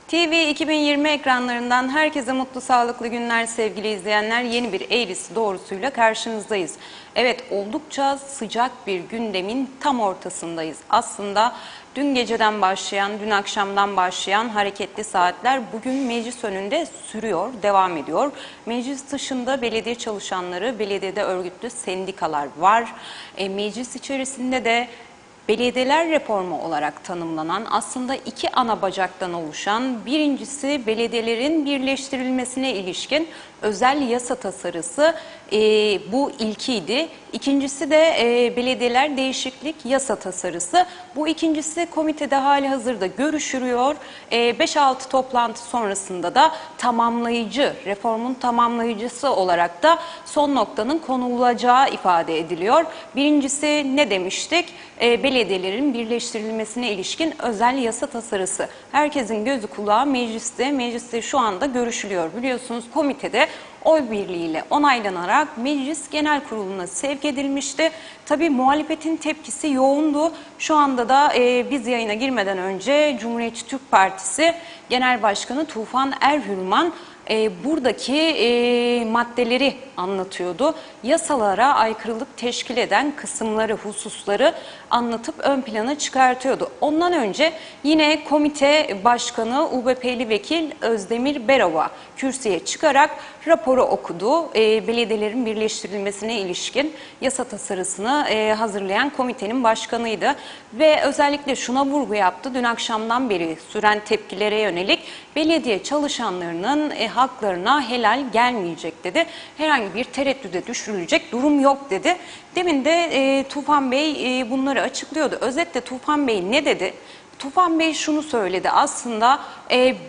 TV 2020 ekranlarından herkese mutlu, sağlıklı günler sevgili izleyenler. Yeni bir eğrisi doğrusuyla karşınızdayız. Evet, oldukça sıcak bir gündemin tam ortasındayız. Aslında dün geceden başlayan, dün akşamdan başlayan hareketli saatler bugün meclis önünde sürüyor, devam ediyor. Meclis dışında belediye çalışanları, belediyede örgütlü sendikalar var. Meclis içerisinde de belediyeler reformu olarak tanımlanan aslında iki ana bacaktan oluşan, birincisi belediyelerin birleştirilmesine ilişkin özel yasa tasarısı, bu ilkiydi. İkincisi de belediyeler değişiklik yasa tasarısı. Bu ikincisi komitede hali hazırda görüşülüyor. 5-6 toplantı sonrasında da tamamlayıcı, reformun tamamlayıcısı olarak da son noktanın konulacağı ifade ediliyor. Birincisi ne demiştik? Belediyelerin birleştirilmesine ilişkin özel yasa tasarısı. Herkesin gözü kulağı mecliste. Mecliste şu anda görüşülüyor. Biliyorsunuz komitede oy birliğiyle onaylanarak Meclis Genel Kurulu'na sevk edilmişti. Tabii muhalefetin tepkisi yoğundu. Şu anda da biz yayına girmeden önce Cumhuriyetçi Türk Partisi Genel Başkanı Tufan Erhürman buradaki maddeleri anlatıyordu. Yasalara aykırılık teşkil eden kısımları, hususları anlatıp ön plana çıkartıyordu. Ondan önce yine komite başkanı UBP'li vekil Özdemir Berova kürsüye çıkarak raporu okudu. Belediyelerin birleştirilmesine ilişkin yasa tasarısını hazırlayan komitenin başkanıydı. Ve özellikle şuna vurgu yaptı. Dün akşamdan beri süren tepkilere yönelik belediye çalışanlarının haklarına helal gelmeyecek dedi. Herhangi bir tereddüde düşürülecek durum yok dedi. Demin de Tufan Bey bunları açıklıyordu. Özetle Tufan Bey ne dedi? Tufan Bey şunu söyledi. Aslında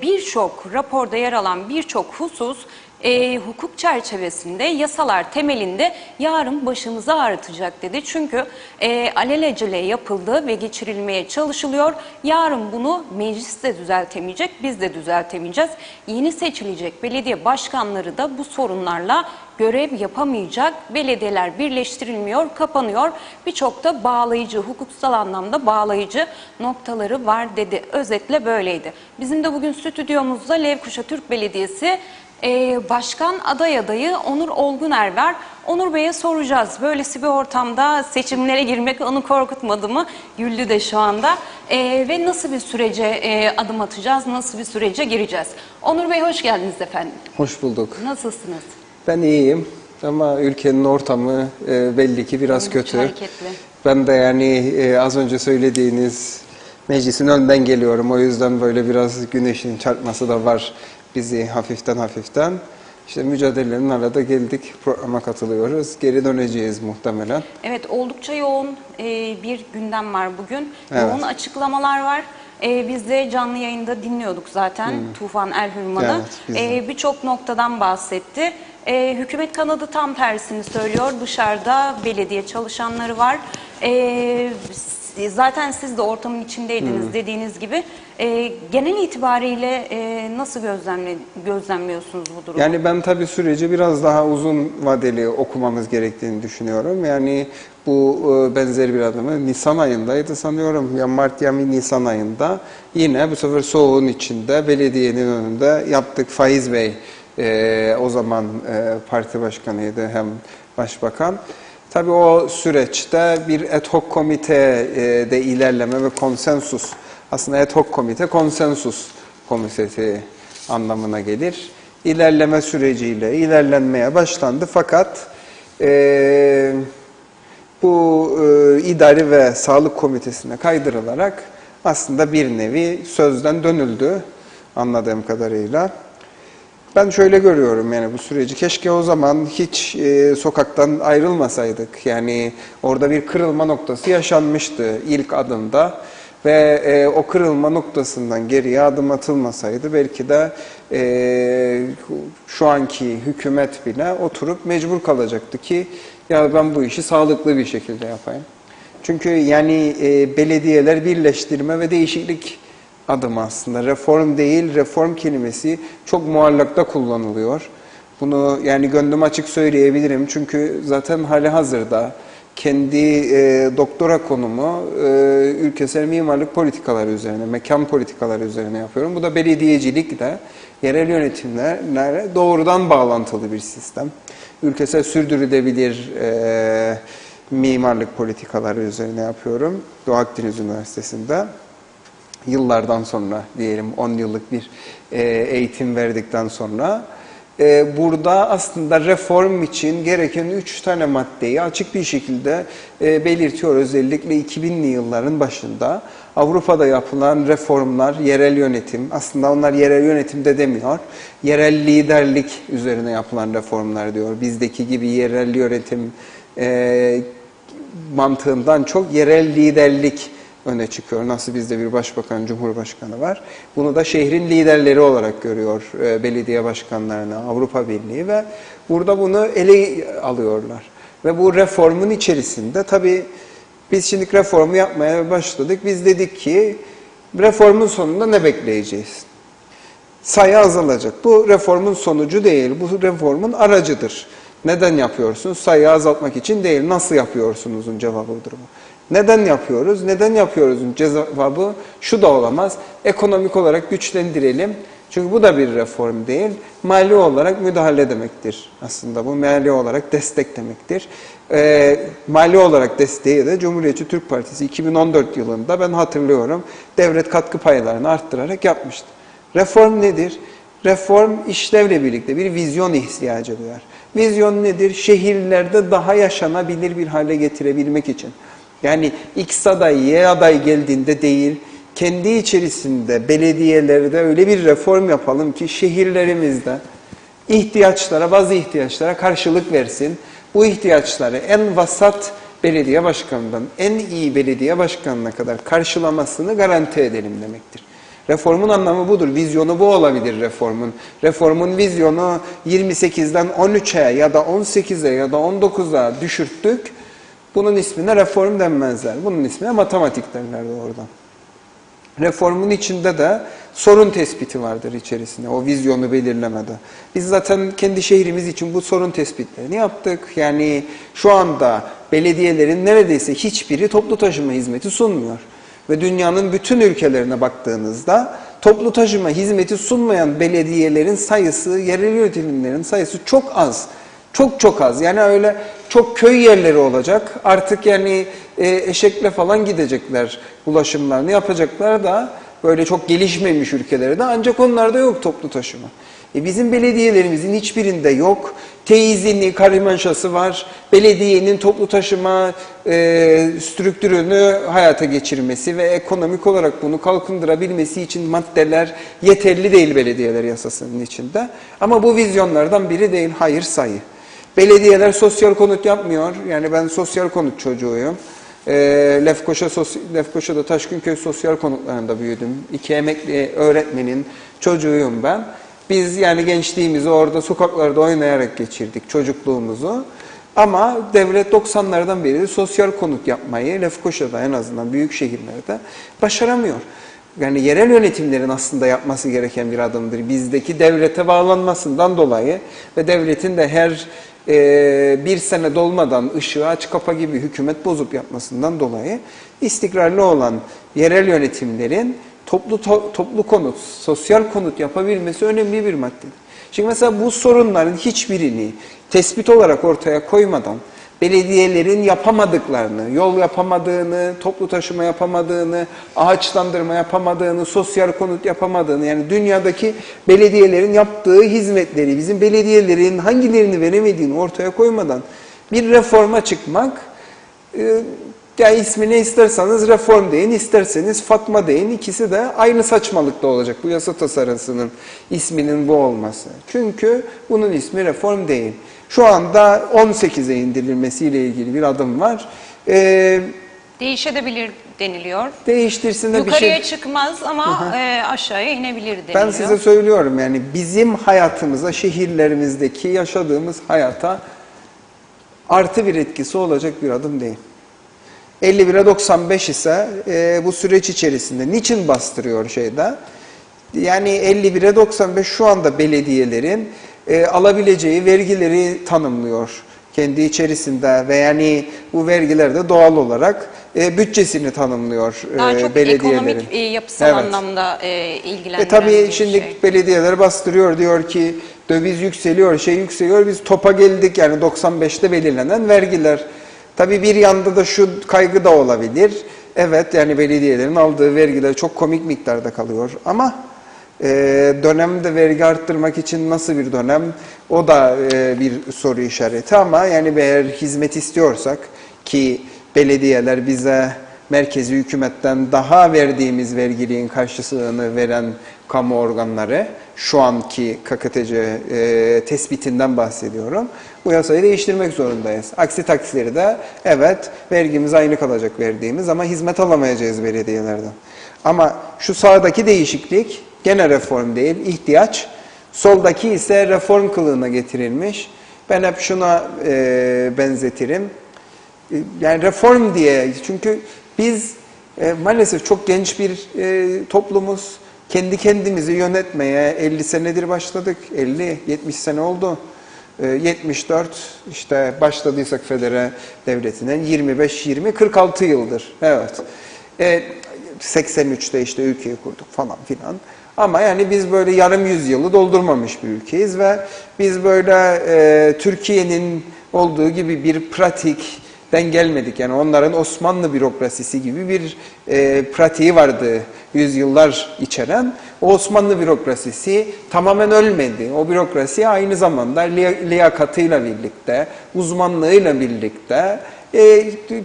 birçok raporda yer alan birçok husus hukuk çerçevesinde, yasalar temelinde yarın başımızı ağrıtacak dedi. Çünkü alelacele yapıldı ve geçirilmeye çalışılıyor. Yarın bunu meclis de düzeltemeyecek, biz de düzeltemeyeceğiz. Yeni seçilecek belediye başkanları da bu sorunlarla görev yapamayacak. Belediyeler birleştirilmiyor, kapanıyor. Birçok da bağlayıcı, hukuksal anlamda bağlayıcı noktaları var dedi. Özetle böyleydi. Bizim de bugün stüdyomuzda Lefkoşa Türk Belediyesi Başkan adayı Onur Olguner var. Onur Bey'e soracağız. Böylesi bir ortamda seçimlere girmek onu korkutmadı mı? Güldü de şu anda. Ve nasıl bir sürece adım atacağız? Nasıl bir sürece gireceğiz? Onur Bey hoş geldiniz efendim. Hoş bulduk. Nasılsınız? Ben iyiyim ama ülkenin ortamı belli ki biraz kötü. Hareketli. Ben de yani az önce söylediğiniz meclisin önünden geliyorum. O yüzden böyle biraz güneşin çarpması da var bizi hafiften. İşte mücadelelerin arada geldik, programa katılıyoruz. Geri döneceğiz muhtemelen. Evet, oldukça yoğun bir gündem var bugün. Evet. Yoğun açıklamalar var. Biz de canlı yayında dinliyorduk zaten Tufan Erhürman'ı. Evet, birçok noktadan bahsetti. Hükümet kanadı tam tersini söylüyor. Dışarıda belediye çalışanları var. Zaten siz de ortamın içindeydiniz dediğiniz gibi. Genel itibariyle nasıl gözlemliyorsunuz bu durumu? Yani ben tabii süreci biraz daha uzun vadeli okumamız gerektiğini düşünüyorum. Yani bu benzer bir adımı Nisan ayındaydı sanıyorum. Ya Mart ya Nisan ayında yine bu sefer soğuğun içinde belediyenin önünde yaptık. Faiz Bey o zaman parti başkanıydı hem başbakan. Tabii o süreçte bir ad hoc komitede ilerleme ve konsensus, aslında ad hoc komite konsensus komitesi anlamına gelir. İlerleme süreciyle ilerlenmeye başlandı fakat bu idari ve sağlık komitesine kaydırılarak aslında bir nevi sözden dönüldü anladığım kadarıyla. Ben şöyle görüyorum yani bu süreci. Keşke o zaman hiç sokaktan ayrılmasaydık. Yani orada bir kırılma noktası yaşanmıştı ilk adımda. Ve o kırılma noktasından geriye adım atılmasaydı belki de şu anki hükümet bile oturup mecbur kalacaktı ki ya ben bu işi sağlıklı bir şekilde yapayım. Çünkü yani belediyeler birleştirme ve değişiklik adım aslında. Reform değil, reform kelimesi çok muallakta kullanılıyor. Bunu yani gönlüm açık söyleyebilirim. Çünkü zaten hali hazırda kendi doktora konumu ülkesel mimarlık politikaları üzerine, mekan politikaları üzerine yapıyorum. Bu da belediyecilikle, yerel yönetimlerle doğrudan bağlantılı bir sistem. Ülkesel sürdürülebilir mimarlık politikaları üzerine yapıyorum. Doğu Akdeniz Üniversitesi'nde. Yıllardan sonra diyelim 10 yıllık bir eğitim verdikten sonra burada aslında reform için gereken 3 tane maddeyi açık bir şekilde belirtiyor. Özellikle 2000'li yılların başında Avrupa'da yapılan reformlar, yerel yönetim, aslında onlar yerel yönetim de demiyor, yerel liderlik üzerine yapılan reformlar diyor. Bizdeki gibi yerel yönetim mantığından çok yerel liderlik öne çıkıyor. Nasıl bizde bir başbakan, cumhurbaşkanı var. Bunu da şehrin liderleri olarak görüyor belediye başkanlarına, Avrupa Birliği ve burada bunu ele alıyorlar. Ve bu reformun içerisinde tabii biz şimdi reformu yapmaya başladık. Biz dedik ki reformun sonunda ne bekleyeceğiz? Sayı azalacak. Bu reformun sonucu değil, bu reformun aracıdır. Neden yapıyorsunuz? Sayıyı azaltmak için değil. Nasıl yapıyorsunuzun cevabıdır bu. Neden yapıyoruz? Neden yapıyoruzun cevabı şu da olamaz. Ekonomik olarak güçlendirelim. Çünkü bu da bir reform değil. Mali olarak müdahale demektir. Aslında bu mali olarak destek demektir. Mali olarak desteği de Cumhuriyetçi Türk Partisi 2014 yılında ben hatırlıyorum. Devlet katkı paylarını arttırarak yapmıştı. Reform nedir? Reform işlevle birlikte bir vizyon ihtiyacı duyar. Vizyon nedir? Şehirlerde daha yaşanabilir bir hale getirebilmek için. Yani X aday, Y aday geldiğinde değil, kendi içerisinde belediyelerde öyle bir reform yapalım ki şehirlerimizde bazı ihtiyaçlara karşılık versin. Bu ihtiyaçları en vasat belediye başkanından en iyi belediye başkanına kadar karşılamasını garanti edelim demektir. Reformun anlamı budur. Vizyonu bu olabilir reformun. Reformun vizyonu 28'den 13'e ya da 18'e ya da 19'a düşürttük. Bunun ismine reform denmezler. Bunun ismine matematik derler oradan. Reformun içinde de sorun tespiti vardır içerisinde, o vizyonu belirlemede. Biz zaten kendi şehrimiz için bu sorun tespitlerini yaptık. Yani şu anda belediyelerin neredeyse hiçbiri toplu taşıma hizmeti sunmuyor. Ve dünyanın bütün ülkelerine baktığınızda toplu taşıma hizmeti sunmayan belediyelerin sayısı, yerel yönetimlerin sayısı çok az. Çok az. Yani öyle çok köy yerleri olacak. Artık yani eşekle falan gidecekler ulaşımlarını yapacaklar da böyle çok gelişmemiş ülkelerde ancak onlarda yok toplu taşıma. Bizim belediyelerimizin hiçbirinde yok. Teyzini, karmaşası var. Belediyenin toplu taşıma strüktürünü hayata geçirmesi ve ekonomik olarak bunu kalkındırabilmesi için maddeler yeterli değil belediyeler yasasının içinde. Ama bu vizyonlardan biri değil, hayır sayı. Belediyeler sosyal konut yapmıyor. Yani ben sosyal konut çocuğuyum. Lefkoşa'da Taşkınköy sosyal konutlarında büyüdüm. 2 emekli öğretmenin çocuğuyum ben. Biz yani gençliğimizi orada sokaklarda oynayarak geçirdik çocukluğumuzu. Ama devlet 90'lardan beri sosyal konut yapmayı Lefkoşa'da en azından büyük şehirlerde başaramıyor. Yani yerel yönetimlerin aslında yapması gereken bir adımdır. Bizdeki devlete bağlanmasından dolayı ve devletin de her bir sene dolmadan ışığı aç kapa gibi hükümet bozup yapmasından dolayı istikrarlı olan yerel yönetimlerin toplu konut, sosyal konut yapabilmesi önemli bir maddedir. Şimdi mesela bu sorunların hiçbirini tespit olarak ortaya koymadan belediyelerin yapamadıklarını, yol yapamadığını, toplu taşıma yapamadığını, ağaçlandırma yapamadığını, sosyal konut yapamadığını, yani dünyadaki belediyelerin yaptığı hizmetleri, bizim belediyelerin hangilerini veremediğini ortaya koymadan bir reforma çıkmak, ya ismini isterseniz reform deyin, isterseniz Fatma deyin, ikisi de aynı saçmalıkta olacak. Bu yasa tasarısının isminin bu olması. Çünkü bunun ismi reform değil. Şu anda 18'e indirilmesiyle ilgili bir adım var. Değişebilir deniliyor. Değiştirsin de bir Yukarıya şey... çıkmaz ama aşağıya inebilir deniliyor. Ben size söylüyorum yani bizim hayatımıza, şehirlerimizdeki yaşadığımız hayata artı bir etkisi olacak bir adım değil. 51'e 95 ise bu süreç içerisinde niçin bastırıyor şeyde? Yani 51'e 95 şu anda belediyelerin alabileceği vergileri tanımlıyor kendi içerisinde ve yani bu vergiler de doğal olarak bütçesini tanımlıyor Daha çok belediyelerin. ekonomik yapısal Evet. anlamda ilgilendiren Tabii bir şimdi şey. belediyeler bastırıyor, diyor ki döviz yükseliyor, şey yükseliyor, biz topa geldik, yani 95'te belirlenen vergiler. Tabii bir yanda da şu kaygı da olabilir. Evet, yani belediyelerin aldığı vergiler çok komik miktarda kalıyor ama dönemde vergi arttırmak için nasıl bir dönem, o da bir soru işareti. Ama yani eğer hizmet istiyorsak, ki belediyeler bize merkezi hükümetten daha verdiğimiz vergiliğin karşılığını veren kamu organları, şu anki KKTC tespitinden bahsediyorum, bu yasayı değiştirmek zorundayız. Aksi takdirde evet, vergimiz aynı kalacak verdiğimiz ama hizmet alamayacağız belediyelerden. Ama şu sağdaki değişiklik gene reform değil, ihtiyaç. Soldaki ise reform kılığına getirilmiş. Ben hep şuna benzetirim. Yani reform diye, çünkü biz maalesef çok genç bir toplumuz. Kendi kendimizi yönetmeye 50 senedir başladık. 50-70 sene oldu. 74 işte başladıysak federe devletinden 25-20-46 yıldır. Evet. 83'te işte ülkeyi kurduk falan filan. Ama yani biz böyle yarım yüzyılı doldurmamış bir ülkeyiz ve biz böyle Türkiye'nin olduğu gibi bir pratikten gelmedik. Yani onların Osmanlı bürokrasisi gibi bir pratiği vardı yüzyıllar içeren. O Osmanlı bürokrasisi tamamen ölmedi. O bürokrasi aynı zamanda liyakatıyla birlikte, uzmanlığıyla birlikte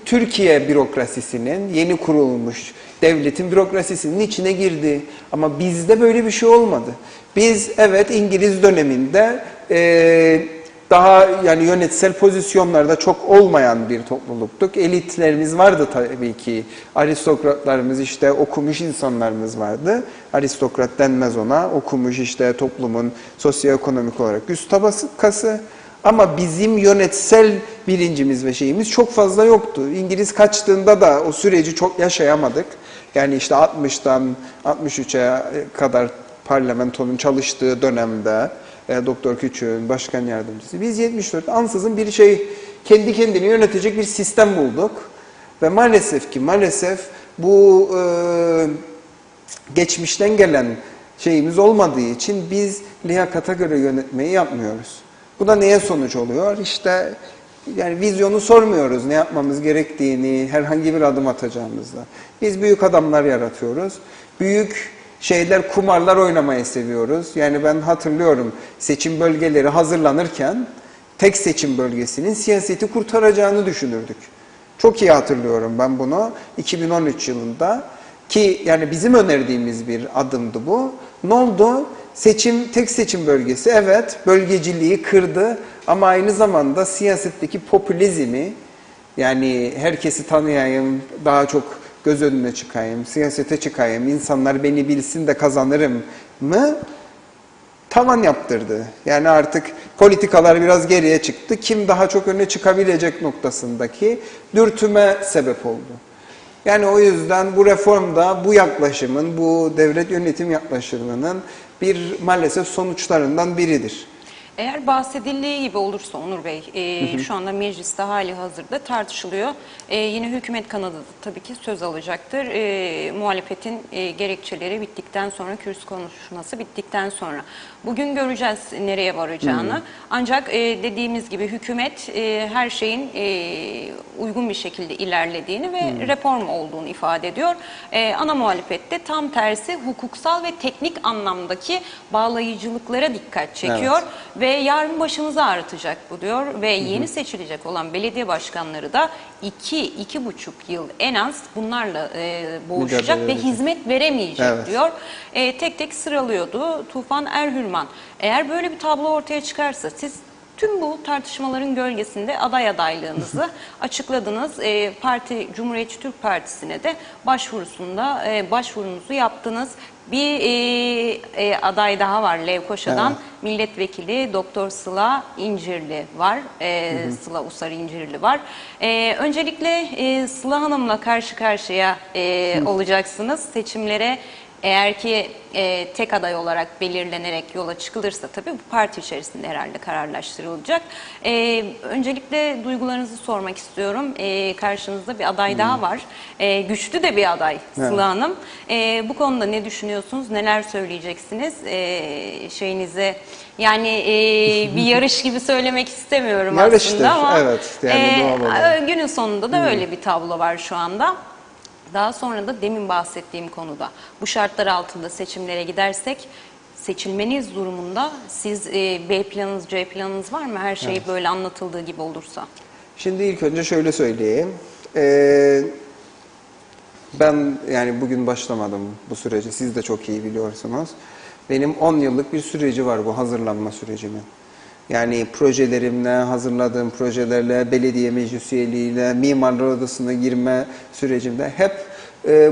Türkiye bürokrasisinin, yeni kurulmuş devletin bürokrasisinin içine girdi. Ama bizde böyle bir şey olmadı. Biz evet İngiliz döneminde daha yani yönetsel pozisyonlarda çok olmayan bir topluluktuk. Elitlerimiz vardı tabii ki. Aristokratlarımız, işte okumuş insanlarımız vardı. Aristokrat denmez ona. Okumuş, işte toplumun sosyoekonomik olarak üst tabakası. Ama bizim yönetsel bilincimiz ve şeyimiz çok fazla yoktu. İngiliz kaçtığında da o süreci çok yaşayamadık. Yani işte 60'tan 63'e kadar parlamentonun çalıştığı dönemde Doktor Küçük'ün başkan yardımcısı. Biz 74 ansızın bir şey, kendi kendini yönetecek bir sistem bulduk. Ve maalesef bu geçmişten gelen şeyimiz olmadığı için biz liyakata göre yönetmeyi yapmıyoruz. Bu da neye sonuç oluyor? İşte yani vizyonu sormuyoruz, ne yapmamız gerektiğini, herhangi bir adım atacağımızda. Biz büyük adamlar yaratıyoruz. Büyük şeyler, kumarlar oynamayı seviyoruz. Yani ben hatırlıyorum, seçim bölgeleri hazırlanırken tek seçim bölgesinin siyaseti kurtaracağını düşünürdük. Çok iyi hatırlıyorum ben bunu 2013 yılında, ki yani bizim önerdiğimiz bir adımdı bu. Ne oldu? Tek seçim bölgesi, evet, bölgeciliği kırdı ama aynı zamanda siyasetteki popülizmi, yani herkesi tanıyayım, daha çok göz önüne çıkayım, siyasete çıkayım, insanlar beni bilsin de kazanırım mı tavan yaptırdı. Yani artık politikalar biraz geriye çıktı. Kim daha çok öne çıkabilecek noktasındaki dürtüme sebep oldu. Yani o yüzden bu reformda bu yaklaşımın, bu devlet yönetim yaklaşımının bir maalesef sonuçlarından biridir. Eğer bahsedildiği gibi olursa Onur Bey, şu anda mecliste hali hazırda tartışılıyor. Yine hükümet kanadı da tabii ki söz alacaktır. Muhalefetin gerekçeleri bittikten sonra, kürsü konuşması bittikten sonra. Bugün göreceğiz nereye varacağını. Ancak dediğimiz gibi hükümet her şeyin uygun bir şekilde ilerlediğini ve reform olduğunu ifade ediyor. Ana muhalefette tam tersi hukuksal ve teknik anlamdaki bağlayıcılıklara dikkat çekiyor. Evet. Ve yarın başımızı ağrıtacak bu diyor ve yeni seçilecek olan belediye başkanları da 2-2,5 yıl en az bunlarla boğuşacak ve hizmet veremeyecek diyor. Tek tek sıralıyordu Tufan Erhürman. Eğer böyle bir tablo ortaya çıkarsa siz tüm bu tartışmaların gölgesinde aday adaylığınızı açıkladınız. Parti Cumhuriyetçi Türk Partisi'ne de başvurunuzu yaptınız. Bir aday daha var Lefkoşa'dan, milletvekili Doktor Sıla İncirli var, Sıla Usar İncirli var. Öncelikle Sıla Hanım'la karşı karşıya olacaksınız. Seçimlere Eğer ki tek aday olarak belirlenerek yola çıkılırsa tabii bu parti içerisinde herhalde kararlaştırılacak. Öncelikle duygularınızı sormak istiyorum. Karşınızda bir aday daha var. Güçlü de bir aday Sıla Hanım. Bu konuda ne düşünüyorsunuz? Neler söyleyeceksiniz? Şeyinize yani bir yarış gibi söylemek istemiyorum Yarıştır, aslında ama evet. Yani doğal olarak. günün sonunda da öyle bir tablo var şu anda. Daha sonra da demin bahsettiğim konuda bu şartlar altında seçimlere gidersek seçilmeniz durumunda siz B planınız, C planınız var mı? Her şey böyle anlatıldığı gibi olursa. Şimdi ilk önce şöyle söyleyeyim. Ben yani bugün başlamadım bu süreci. Siz de çok iyi biliyorsunuz. Benim 10 yıllık bir süreci var bu hazırlanma sürecimin. Yani projelerimle, hazırladığım projelerle, belediye meclis üyeliğiyle, mimarlar odasına girme sürecimde hep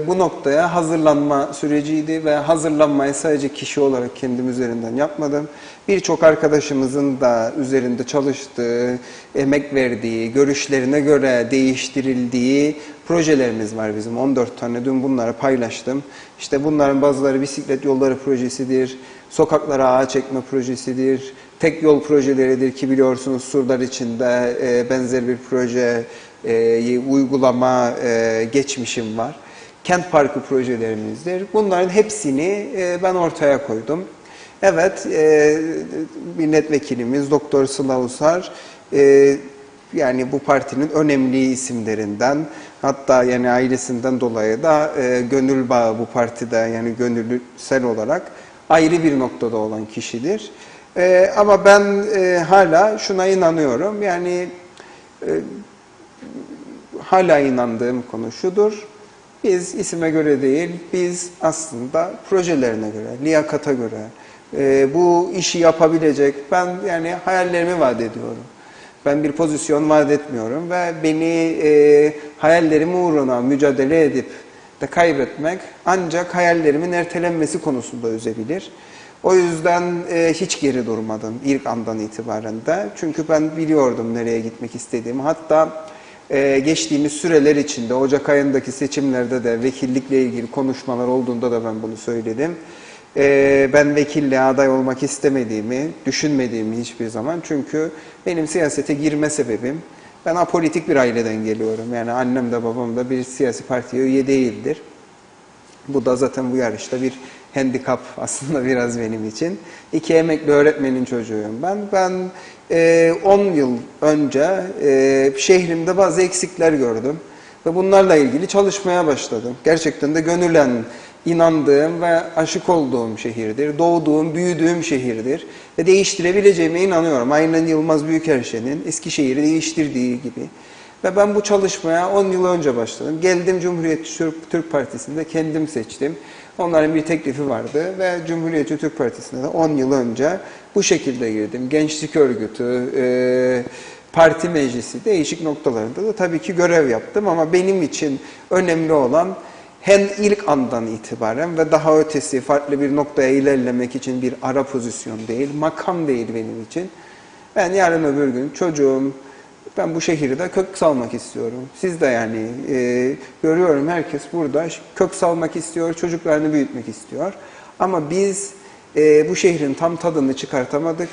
bu noktaya hazırlanma süreciydi ve hazırlanmayı sadece kişi olarak kendim üzerinden yapmadım. Birçok arkadaşımızın da üzerinde çalıştığı, emek verdiği, görüşlerine göre değiştirildiği projelerimiz var bizim. 14 tane dün bunları paylaştım. İşte bunların bazıları bisiklet yolları projesidir, sokaklara ağaç ekme projesidir, tek yol projeleridir ki biliyorsunuz Surlar içinde benzer bir projeyi uygulama geçmişim var. Kent parkı projelerimizdir. Bunların hepsini ben ortaya koydum. Evet, bir milletvekilimiz Doktor Sıla Usar, yani bu partinin önemli isimlerinden, hatta yani ailesinden dolayı da gönül bağı bu partide, yani gönüllüsel olarak ayrı bir noktada olan kişidir. Ama ben hala şuna inanıyorum, yani hala inandığım konu şudur: biz isime göre değil, biz aslında projelerine göre, liyakata göre bu işi yapabilecek, ben yani hayallerimi vaat ediyorum. Ben bir pozisyon vaat etmiyorum ve beni hayallerim uğruna mücadele edip de kaybetmek ancak hayallerimin ertelenmesi konusunda üzebilir. O yüzden hiç geri durmadım ilk andan itibaren de. Çünkü ben biliyordum nereye gitmek istediğimi. Hatta geçtiğimiz süreler içinde, Ocak ayındaki seçimlerde de vekillikle ilgili konuşmalar olduğunda da ben bunu söyledim. Ben vekilliğe aday olmak istemediğimi, düşünmediğimi hiçbir zaman. Çünkü benim siyasete girme sebebim, ben apolitik bir aileden geliyorum. Yani annem de babam da bir siyasi partiye üye değildir. Bu da zaten bu yarışta bir handikap aslında biraz benim için. 2 emekli öğretmenin çocuğuyum ben. Ben 10 yıl önce şehrimde bazı eksikler gördüm ve bunlarla ilgili çalışmaya başladım. Gerçekten de gönülen inandığım ve aşık olduğum şehirdir. Doğduğum, büyüdüğüm şehirdir ve değiştirebileceğime inanıyorum. Aynen Yılmaz Büyükerşen'in Eskişehir'i değiştirdiği gibi. Ve ben bu çalışmaya 10 yıl önce başladım. Geldim Cumhuriyetçi Türk Partisi'nde kendim seçtim. Onların bir teklifi vardı ve Cumhuriyetçi Türk Partisi'ne de 10 yıl önce bu şekilde girdim. Gençlik örgütü, parti meclisi değişik noktalarında da tabii ki görev yaptım ama benim için önemli olan hem ilk andan itibaren ve daha ötesi farklı bir noktaya ilerlemek için bir ara pozisyon değil, makam değil benim için. Ben yarın öbür gün çocuğum, ben bu şehirde kök salmak istiyorum. Siz de yani görüyorum, herkes burada kök salmak istiyor, çocuklarını büyütmek istiyor. Ama biz bu şehrin tam tadını çıkartamadık.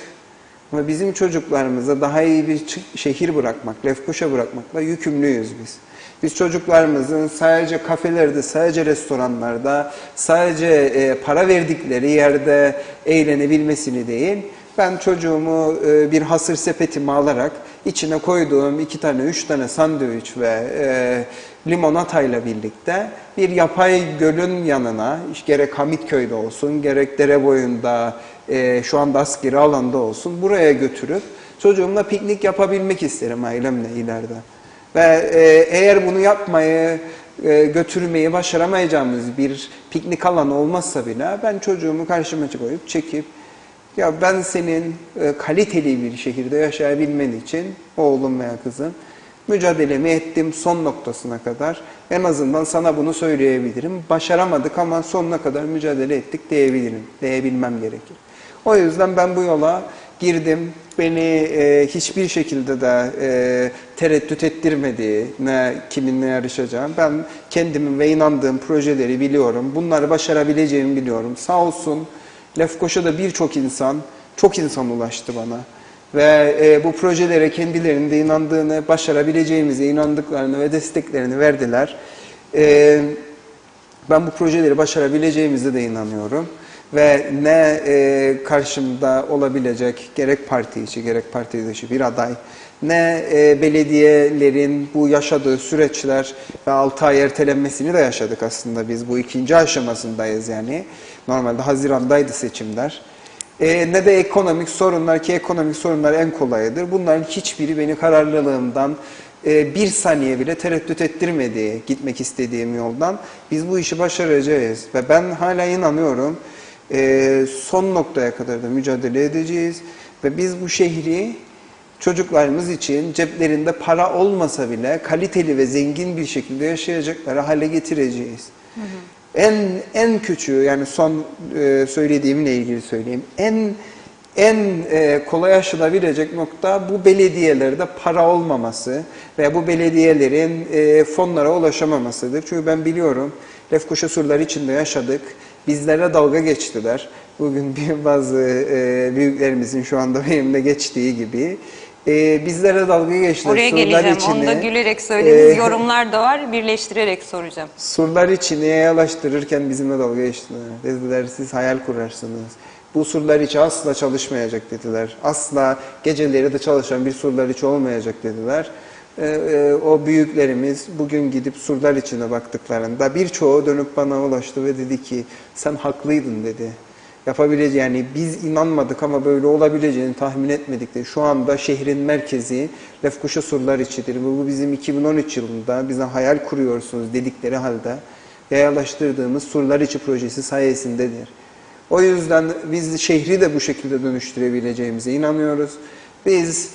Ama bizim çocuklarımıza daha iyi bir şehir bırakmak, Lefkoşa bırakmakla yükümlüyüz biz. Biz çocuklarımızın sadece kafelerde, sadece restoranlarda, sadece para verdikleri yerde eğlenebilmesini değil, ben çocuğumu bir hasır sepetime alarak içine koyduğum 2 tane, 3 tane sandviç ve limonatayla birlikte bir yapay gölün yanına, gerek Hamitköy'de olsun, gerek dere boyunda, şu anda askeri alanda olsun, buraya götürüp çocuğumla piknik yapabilmek isterim ailemle ileride. Ve eğer bunu yapmayı, götürmeyi başaramayacağımız bir piknik alanı olmazsa bile ben çocuğumu karşıma koyup çekip, ya ben senin kaliteli bir şehirde yaşayabilmen için oğlum veya kızım mücadelemi ettim son noktasına kadar. En azından sana bunu söyleyebilirim. Başaramadık ama sonuna kadar mücadele ettik diyebilirim, diyebilmem gerekir. O yüzden ben bu yola girdim. Beni hiçbir şekilde de tereddüt ettirmedi kiminle yarışacağım. Ben kendimin ve inandığım projeleri biliyorum. Bunları başarabileceğimi biliyorum. Sağ olsun Lefkoşa'da çok insan ulaştı bana. Ve bu projelere kendilerinin de inandığını, başarabileceğimize inandıklarını ve desteklerini verdiler. Ben bu projeleri başarabileceğimize de inanıyorum. Ve ne karşımda olabilecek gerek parti içi gerek parti dışı bir aday, ne belediyelerin bu yaşadığı süreçler ve 6 ay ertelenmesini de yaşadık aslında biz. Bu ikinci aşamasındayız yani. Normalde Haziran'daydı seçimler. Ne de ekonomik sorunlar, ki ekonomik sorunlar en kolayıdır. Bunların hiçbiri beni kararlılığımdan bir saniye bile tereddüt ettirmedi gitmek istediğim yoldan. Biz bu işi başaracağız ve ben hala inanıyorum. Son noktaya kadar da mücadele edeceğiz ve biz bu şehri çocuklarımız için ceplerinde para olmasa bile kaliteli ve zengin bir şekilde yaşayacakları hale getireceğiz. Hı hı. En küçüğü, yani son söylediğimle ilgili söyleyeyim. En kolay aşılabilecek nokta bu belediyelerde para olmaması ve bu belediyelerin fonlara ulaşamamasıdır. Çünkü ben biliyorum, Lefkoşa surları içinde yaşadık. Bizlere dalga geçtiler. Bugün bazı büyüklerimizin şu anda benimle geçtiği gibi. Bizlere dalga geçtiler. Oraya surlar geleceğim. içine, Onu da gülerek söylediğiniz yorumlar da var. Birleştirerek soracağım. Surlar içine yayalaştırırken bizimle dalga geçtiler. Dediler siz hayal kurarsınız. Bu surlar içi asla çalışmayacak dediler. Asla geceleri de çalışan bir surlar içi olmayacak dediler. O büyüklerimiz bugün gidip surlar içine baktıklarında birçoğu dönüp bana ulaştı ve dedi ki sen haklıydın dedi. Yani biz inanmadık ama böyle olabileceğini tahmin etmedik de. Şu anda şehrin merkezi Lefkoşa surlar içidir. Bu bizim 2013 yılında bize hayal kuruyorsunuz dedikleri halde yayalaştırdığımız surlar içi projesi sayesindedir. O yüzden biz şehri de bu şekilde dönüştürebileceğimize inanıyoruz. Biz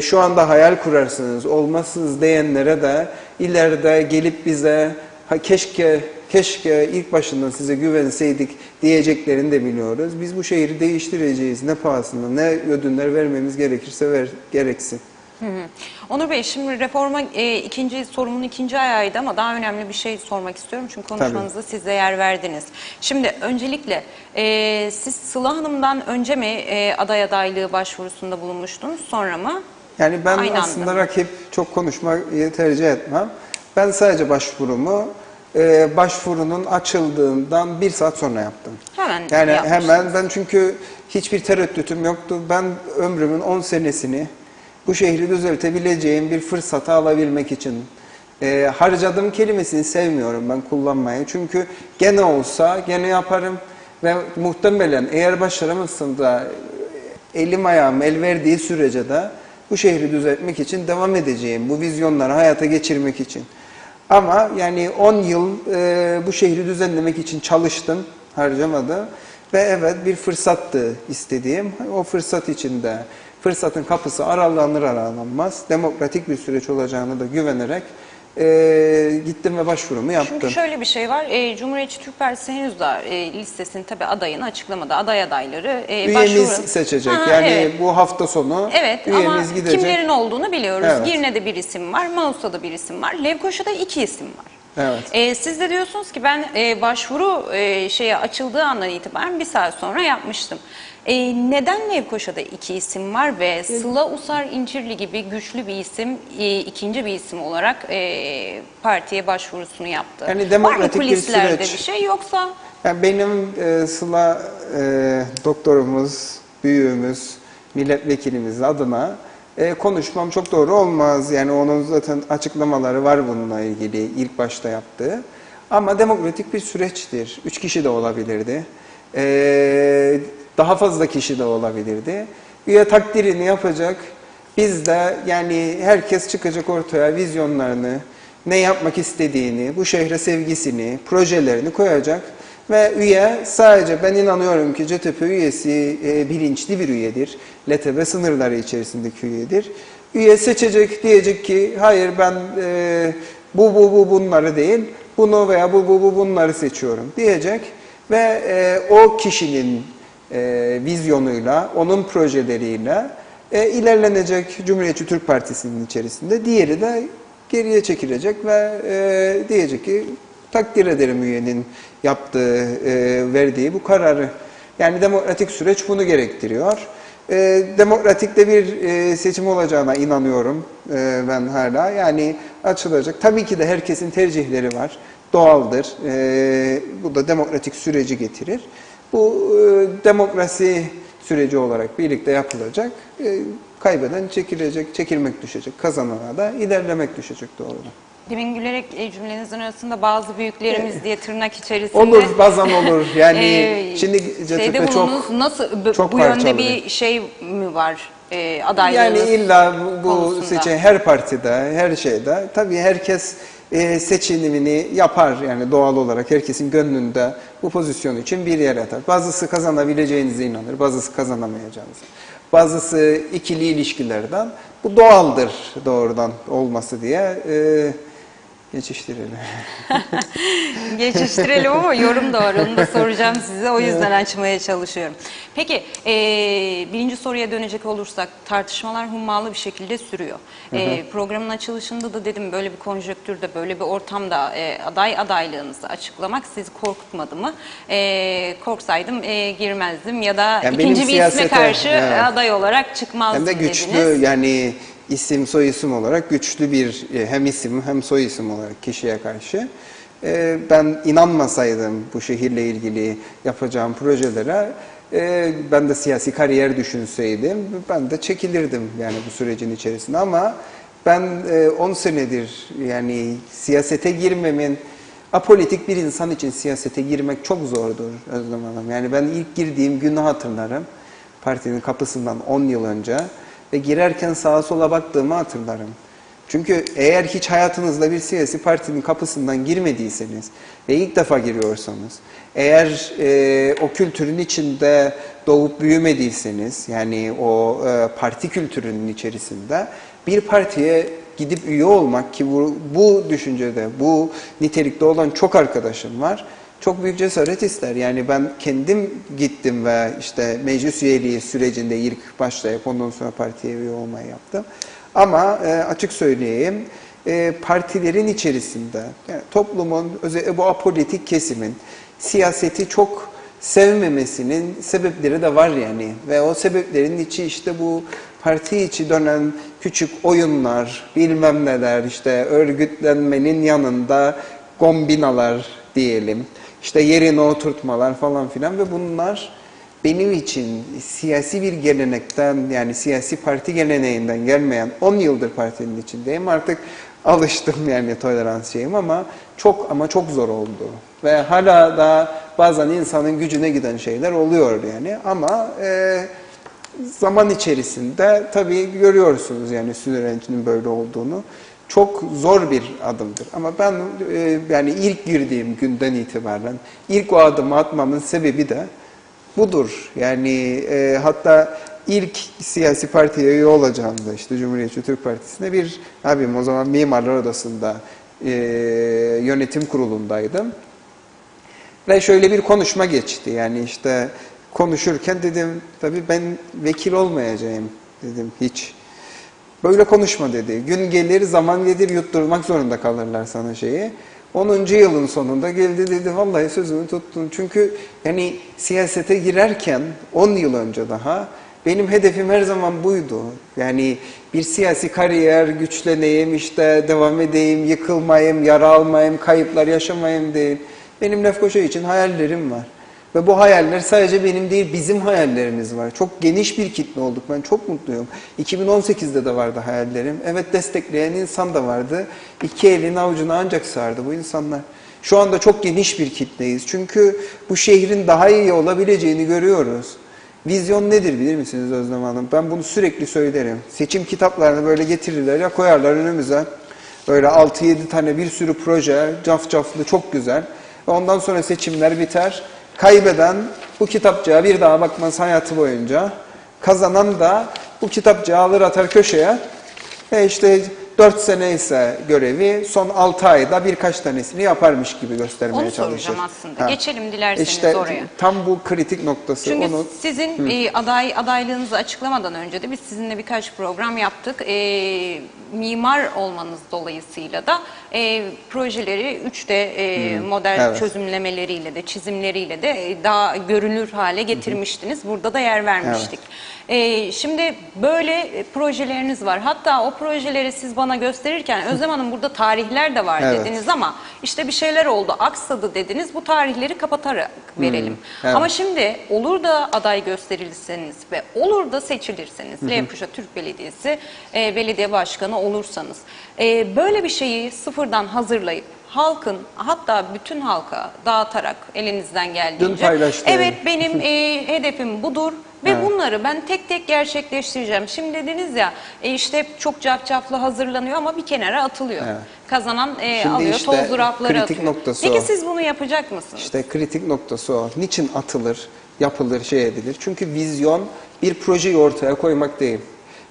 şu anda hayal kurarsınız, olmazsınız diyenlere de ileride gelip bize keşke ilk başından size güvenseydik diyeceklerini de biliyoruz. Biz bu şehri değiştireceğiz ne pahasına, ne ödünler vermemiz gerekirse gereksin. Onur Bey, şimdi reforma sorumun ikinci ayağıydı ama daha önemli bir şey sormak istiyorum. Çünkü konuşmanızda siz de yer verdiniz. Şimdi öncelikle siz Sıla Hanım'dan önce mi aday adaylığı başvurusunda bulunmuştunuz, sonra mı? Yani ben aslında rakip çok konuşmayı tercih etmem. Ben sadece başvurunun açıldığından 1 saat sonra yaptım. Hemen ben çünkü hiçbir tereddütüm yoktu. Ben ömrümün 10 senesini bu şehri düzeltebileceğim bir fırsatı alabilmek için harcadım kelimesini sevmiyorum ben kullanmayı. Çünkü gene olsa gene yaparım ve muhtemelen eğer başaramazsam da elim ayağım el verdiği sürece de bu şehri düzeltmek için devam edeceğim. Bu vizyonları hayata geçirmek için. Ama yani 10 yıl bu şehri düzenlemek için çalıştım, harcamadım. Ve evet bir fırsattı istediğim. O fırsat içinde fırsatın kapısı aralanır aralanmaz demokratik bir süreç olacağını da güvenerek gittim ve başvurumu yaptım. Çünkü şöyle bir şey var. Cumhuriyetçi Türk Partisi henüz daha listesini tabii adayını açıklamadı. Aday adayları üyemiz seçecek. Evet. Bu hafta sonu üyemiz gidecek. Ama kimlerin olduğunu biliyoruz. Evet. Girne'de bir isim var, Mausa'da bir isim var, Lefkoşa'da 2 isim var. Evet. Siz de diyorsunuz ki ben başvuru açıldığı andan itibaren 1 saat sonra yapmıştım. Neden Lefkoşa'da 2 isim var ve Sıla Usar İncirli gibi güçlü bir isim, ikinci bir isim olarak partiye başvurusunu yaptı? Yani demokratik var mı kulislerde bir süreç. Bir şey yoksa? Yani benim Sıla doktorumuz, büyüğümüz, milletvekilimiz adına konuşmam çok doğru olmaz. Yani onun zaten açıklamaları var bununla ilgili ilk başta yaptığı. Ama demokratik bir süreçtir. 3 kişi de olabilirdi. Daha fazla kişi de olabilirdi. Üye takdirini yapacak. Biz de yani herkes çıkacak ortaya vizyonlarını, ne yapmak istediğini, bu şehre sevgisini, projelerini koyacak. Ve üye sadece ben inanıyorum ki CTP üyesi bilinçli bir üyedir. LTB sınırları içerisindeki üyedir. Üye seçecek, diyecek ki hayır ben bunları değil, bunu veya bunları seçiyorum diyecek. Ve o kişinin vizyonuyla, onun projeleriyle ilerlenecek Cumhuriyetçi Türk Partisi'nin içerisinde. Diğeri de geriye çekilecek ve diyecek ki takdir ederim üyenin yaptığı, verdiği bu kararı. Yani demokratik süreç bunu gerektiriyor. Demokratik de bir seçim olacağına inanıyorum ben hala. Yani açılacak. Tabii ki de herkesin tercihleri var. Doğaldır. Bu da demokratik süreci getirir. Bu demokrasi süreci olarak birlikte yapılacak. Kaybeden çekilecek, çekilmek düşecek. Kazanana da ilerlemek düşecek doğrudan. Demin gülerek cümlenizin arasında bazı büyüklerimiz diye tırnak içerisinde. Olur, bazen olur. Yani şimdi şeyde bulunuz, nasıl çok bu yönde parçalı. bir şey mi var adaylığınız Yani illa bu konusunda? seçim her partide, her şeyde tabii herkes seçimini yapar yani doğal olarak herkesin gönlünde bu pozisyon için bir yer atar. Bazısı kazanabileceğinize inanır, bazısı kazanamayacağınıza. Bazısı ikili ilişkilerden. Bu doğaldır doğrudan olması diye geçiştirelim. Geçiştirelim ama yorum da var. Onu da soracağım size. O yüzden açmaya çalışıyorum. Peki birinci soruya dönecek olursak tartışmalar hummalı bir şekilde sürüyor. Programın açılışında da dedim böyle bir konjonktürde, böyle bir ortamda adaylığınızı açıklamak sizi korkutmadı mı? Korksaydım girmezdim ya da Yani ikinci bir isme siyasete, karşı evet, aday olarak çıkmazdım hem de güçlü dediniz. yani isim soy isim olarak güçlü bir hem isim hem soy isim olarak kişiye karşı ben inanmasaydım bu şehirle ilgili yapacağım projelere ben de siyasi kariyer düşünseydim ben de çekilirdim yani bu sürecin içerisinde ama ben 10 senedir yani siyasete girmemin apolitik bir insan için siyasete girmek çok zordur Özlem Hanım. Yani ben ilk girdiğim günü hatırlarım partinin kapısından 10 yıl önce. Ve girerken sağa sola baktığımı hatırlarım. Çünkü eğer hiç hayatınızda bir siyasi partinin kapısından girmediyseniz ve ilk defa giriyorsanız, eğer o kültürün içinde doğup büyümediyseniz, yani o parti kültürünün içerisinde bir partiye gidip üye olmak ki bu düşüncede, bu nitelikte olan çok arkadaşım var. Çok büyük cesaret ister. Yani ben kendim gittim ve işte meclis üyeliği sürecinde ilk başlayıp ondan sonra partiye üye olmayı yaptım. Ama açık söyleyeyim partilerin içerisinde yani toplumun özellikle bu apolitik kesimin siyaseti çok sevmemesinin sebepleri de var yani. Ve o sebeplerin içi işte bu parti içi dönen küçük oyunlar, bilmem neler, işte örgütlenmenin yanında kombinalar diyelim. İşte yerine oturtmalar falan filan ve bunlar benim için siyasi bir gelenekten yani siyasi parti geleneğinden gelmeyen 10 yıldır partinin içindeyim. Artık alıştım yani tolerans şeyim ama çok zor oldu. Ve hala da bazen insanın gücüne giden şeyler oluyor yani ama zaman içerisinde tabii görüyorsunuz yani sürecinin böyle olduğunu. Çok zor bir adımdır. Ama ben yani ilk girdiğim günden itibaren ilk o adımı atmamın sebebi de budur. Yani hatta ilk siyasi partiye üye olacağımda işte Cumhuriyetçi Türk Partisi'ne bir abim o zaman Mimarlar Odası'nda yönetim kurulundaydım. Ve şöyle bir konuşma geçti. Yani işte konuşurken dedim tabii ben vekil olmayacağım dedim hiç. Böyle konuşma dedi. Gün gelir, zaman gelir yutturmak zorunda kalırlar sana şeyi. 10. yılın sonunda geldi dedi vallahi sözümü tuttun. Çünkü yani siyasete girerken 10 yıl önce daha benim hedefim her zaman buydu. Yani bir siyasi kariyer, güçleneyim, işte devam edeyim, yıkılmayayım, yara almayayım, kayıplar yaşamayayım değil. Benim Lefkoşa için hayallerim var. Ve bu hayaller sadece benim değil, bizim hayallerimiz var. Çok geniş bir kitle olduk. Ben çok mutluyum. 2018'de de vardı hayallerim. Evet destekleyen insan da vardı. İki elin avucuna ancak sığardı bu insanlar. Şu anda çok geniş bir kitleyiz. Çünkü bu şehrin daha iyi olabileceğini görüyoruz. Vizyon nedir bilir misiniz Özlem Hanım? Ben bunu sürekli söylerim. Seçim kitaplarını böyle getirirler ya koyarlar önümüze. Böyle 6-7 tane bir sürü proje, cafcaflı çok güzel. Ve ondan sonra seçimler biter. Kaybeden bu kitapçığa bir daha bakmaz hayatı boyunca. Kazanan da bu kitapçığı alır atar köşeye. İşte 4 sene ise görevi son 6 ayda birkaç tanesini yaparmış gibi göstermeye Onu çalışır. soracağım aslında. Geçelim dilerseniz İşte oraya. tam bu kritik noktası. Çünkü sizin adaylığınızı açıklamadan önce de biz sizinle birkaç program yaptık. Mimar olmanız dolayısıyla da projeleri 3D model çözümlemeleriyle de çizimleriyle de daha görünür hale getirmiştiniz. Burada da yer vermiştik. Şimdi böyle projeleriniz var. Hatta o projeleri siz bana gösterirken Özlem Hanım burada tarihler de var dediniz ama işte bir şeyler oldu, aksadı dediniz. Bu tarihleri kapatarak verelim. Ama şimdi olur da aday gösterilirseniz ve olur da seçilirseniz, Lefkoşa Türk Belediyesi belediye başkanı olursanız böyle bir şeyi sıfırdan hazırlayıp halkın, hatta bütün halka dağıtarak elinizden geldiğince evet benim hedefim budur ve bunları ben tek tek gerçekleştireceğim. Şimdi dediniz ya işte çok cafcaflı hazırlanıyor ama bir kenara atılıyor. Kazanan alıyor, işte tozlu rafları atıyor. Peki o. siz bunu yapacak mısınız? İşte kritik noktası o. Niçin atılır, yapılır, şey edilir? Çünkü vizyon bir projeyi ortaya koymak değil.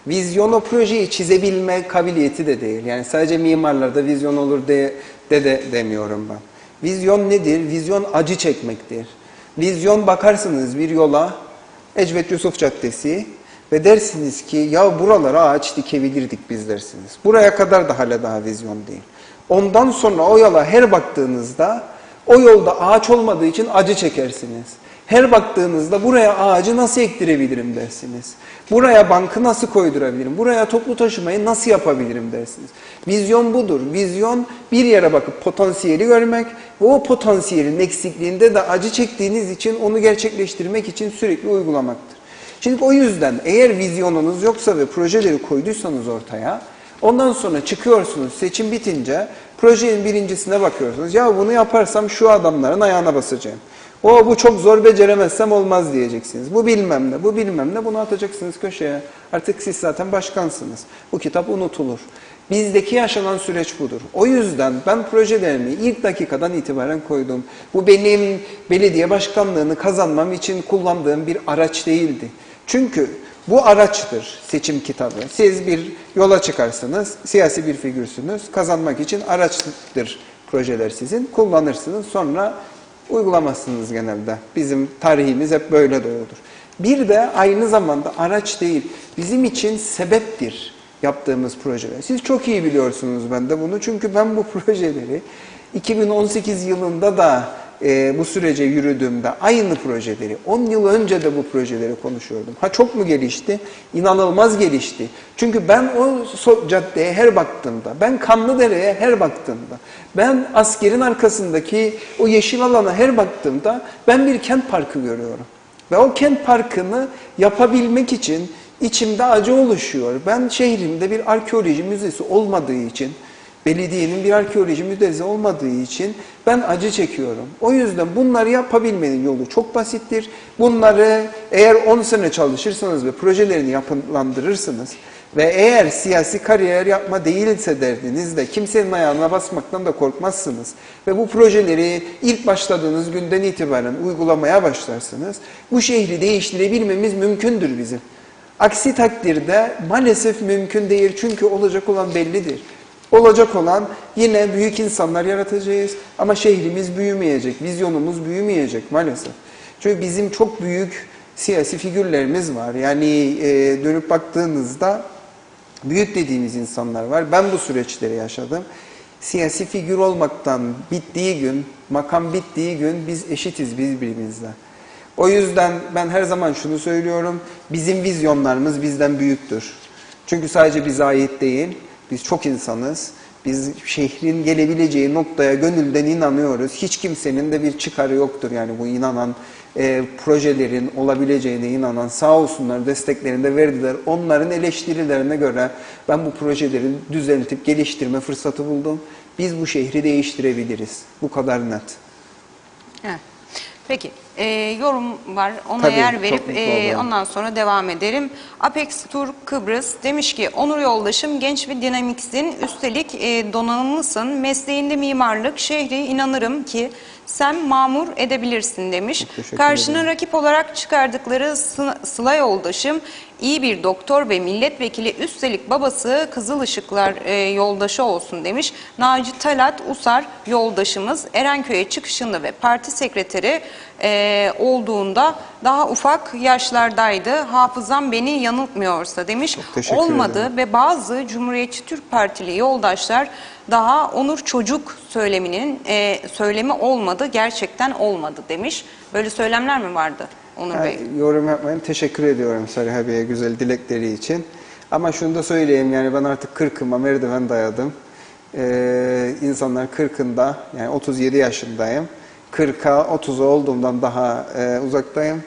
Vizyon o projeyi çizebilme kabiliyeti de değil. Yani sadece mimarlarda vizyon olur demiyorum ben. Vizyon nedir? Vizyon acı çekmektir. Vizyon bakarsınız bir yola, Ecvet Yusuf Caddesi ve dersiniz ki ya buralara ağaç dikebilirdik biz dersiniz. Buraya kadar da hala daha vizyon değil. Ondan sonra o yola her baktığınızda o yolda ağaç olmadığı için acı çekersiniz. Her baktığınızda buraya ağacı nasıl ektirebilirim dersiniz. Buraya bankı nasıl koydurabilirim? Buraya toplu taşımayı nasıl yapabilirim dersiniz. Vizyon budur. Vizyon bir yere bakıp potansiyeli görmek ve o potansiyelin eksikliğinde de acı çektiğiniz için onu gerçekleştirmek için sürekli uygulamaktır. Şimdi o yüzden eğer vizyonunuz yoksa ve projeleri koyduysanız ortaya, ondan sonra çıkıyorsunuz seçim bitince projenin birincisine bakıyorsunuz. Ya bunu yaparsam şu adamların ayağına basacağım. Bu çok zor, beceremezsem olmaz diyeceksiniz. Bu bilmem ne, bu bilmem ne, bunu atacaksınız köşeye. Artık siz zaten başkansınız. Bu kitap unutulur. Bizdeki yaşanan süreç budur. O yüzden ben projelerimi ilk dakikadan itibaren koydum. Bu benim belediye başkanlığını kazanmam için kullandığım bir araç değildi. Çünkü bu araçtır seçim kitabı. Siz bir yola çıkarsınız, siyasi bir figürsünüz. Kazanmak için araçtır projeler sizin. Kullanırsınız, sonra uygulamazsınız genelde. Bizim tarihimiz hep böyle doludur. Bir de aynı zamanda araç değil, bizim için sebeptir yaptığımız projeler. Siz çok iyi biliyorsunuz ben de bunu. Çünkü ben bu projeleri 2018 yılında da bu sürece yürüdüğümde aynı projeleri, 10 yıl önce de bu projeleri konuşuyordum. Ha çok mu gelişti? İnanılmaz gelişti. Çünkü ben o caddeye her baktığımda, ben Kanlıdere'ye her baktığımda, ben askerin arkasındaki o yeşil alana her baktığımda ben bir kent parkı görüyorum. Ve o kent parkını yapabilmek için içimde acı oluşuyor. Ben şehrimde bir arkeoloji müzesi olmadığı için, belediyenin bir arkeoloji müzesi olmadığı için ben acı çekiyorum. O yüzden bunları yapabilmenin yolu çok basittir. Bunları eğer 10 sene çalışırsanız ve projelerini yapılandırırsınız ve eğer siyasi kariyer yapma değilse derdinizde kimsenin ayağına basmaktan da korkmazsınız ve bu projeleri ilk başladığınız günden itibaren uygulamaya başlarsınız, bu şehri değiştirebilmemiz mümkündür bizim. Aksi takdirde maalesef mümkün değil çünkü olacak olan bellidir. Olacak olan yine büyük insanlar yaratacağız ama şehrimiz büyümeyecek, vizyonumuz büyümeyecek maalesef. Çünkü bizim çok büyük siyasi figürlerimiz var. Yani dönüp baktığınızda büyük dediğimiz insanlar var. Ben bu süreçleri yaşadım. Siyasi figür olmaktan bittiği gün, makam bittiği gün biz eşitiz birbirimizle. O yüzden ben her zaman şunu söylüyorum, bizim vizyonlarımız bizden büyüktür. Çünkü sadece bize ait değil, biz çok insanız. Biz şehrin gelebileceği noktaya gönülden inanıyoruz. Hiç kimsenin de bir çıkarı yoktur. Yani bu inanan, projelerin olabileceğine inanan sağ olsunlar desteklerini de verdiler. Onların eleştirilerine göre ben bu projeleri düzeltip geliştirme fırsatı buldum. Biz bu şehri değiştirebiliriz. Bu kadar net. Evet. Peki, yorum var. Ona Tabii, yer verip ondan sonra devam edelim. Apex Tur Kıbrıs demiş ki, Onur yoldaşım genç bir dinamiksin, üstelik donanımlısın, mesleğinde mimarlık, şehri inanırım ki sen mamur edebilirsin demiş. Karşına rakip olarak çıkardıkları Sıla yoldaşım, İyi bir doktor ve milletvekili, üstelik babası Kızıl Işıklar yoldaşı olsun demiş. Naci Talat Usar yoldaşımız Erenköy'e çıkışında ve parti sekreteri olduğunda daha ufak yaşlardaydı. Hafızam beni yanıltmıyorsa demiş. Çok teşekkür Olmadı ederim. ve bazı Cumhuriyetçi Türk Partili yoldaşlar daha Onur Çocuk söylemi olmadı, gerçekten olmadı demiş. Böyle söylemler mi vardı Onur Bey? Yorum yapmayayım. Teşekkür ediyorum Saliha Bey'e güzel dilekleri için. Ama şunu da söyleyeyim, yani ben artık 40'ıma merdiven dayadım. İnsanlar 40'ında, yani 37 yaşındayım. 40'a 30'a olduğumdan daha uzaktayım.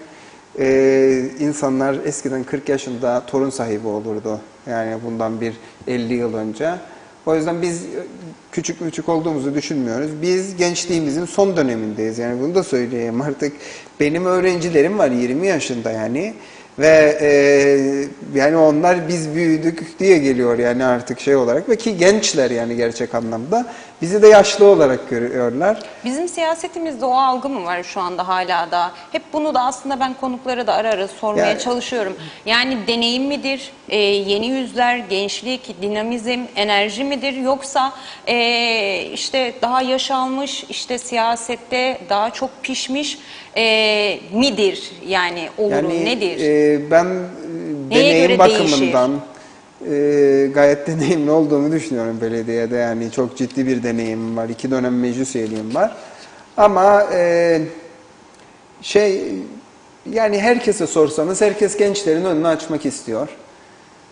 İnsanlar eskiden 40 yaşında torun sahibi olurdu. Yani bundan bir 50 yıl önce. O yüzden biz küçük olduğumuzu düşünmüyoruz. Biz gençliğimizin son dönemindeyiz. Yani bunu da söyleyeyim. Artık benim öğrencilerim var 20 yaşında yani. Ve yani onlar biz büyüdük diye geliyor yani artık şey olarak. Ve ki gençler yani gerçek anlamda. Bizi de yaşlı olarak görüyorlar. Bizim siyasetimizde o algı mı var şu anda hala da? Hep bunu da aslında ben konuklara da ara ara sormaya çalışıyorum. Yani deneyim midir, yeni yüzler, gençlik, dinamizm, enerji midir? Yoksa işte daha yaş almış, işte siyasette daha çok pişmiş midir? Yani oluru nedir? Ben Neye deneyim göre bakımından gayet deneyimli olduğumu düşünüyorum belediyede. Yani çok ciddi bir deneyimim var. 2 dönem meclis üyeliğim var. Ama yani herkese sorsanız herkes gençlerin önünü açmak istiyor.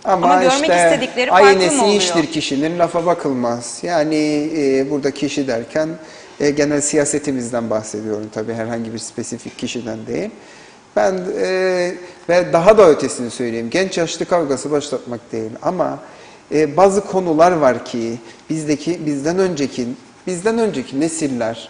Ama görmek işte istedikleri farklı mı aynesi oluyor? iştir kişinin, lafa bakılmaz. Yani burada kişi derken genel siyasetimizden bahsediyorum tabii, herhangi bir spesifik kişiden değil. Ben ve daha da ötesini söyleyeyim. Genç yaşlı kavgası başlatmak değil ama bazı konular var ki bizden önceki nesiller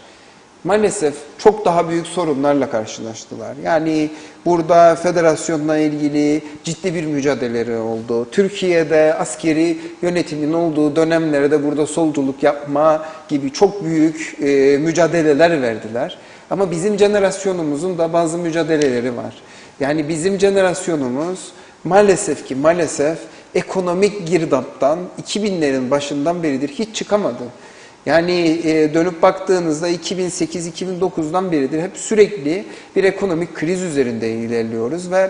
maalesef çok daha büyük sorunlarla karşılaştılar. Yani burada federasyonla ilgili ciddi bir mücadeleleri oldu. Türkiye'de askeri yönetimin olduğu dönemlerde burada solculuk yapma gibi çok büyük mücadeleler verdiler. Ama bizim jenerasyonumuzun da bazı mücadeleleri var. Yani bizim jenerasyonumuz maalesef ekonomik girdaptan 2000'lerin başından beridir hiç çıkamadı. Yani dönüp baktığınızda 2008-2009'dan beridir hep sürekli bir ekonomik kriz üzerinde ilerliyoruz ve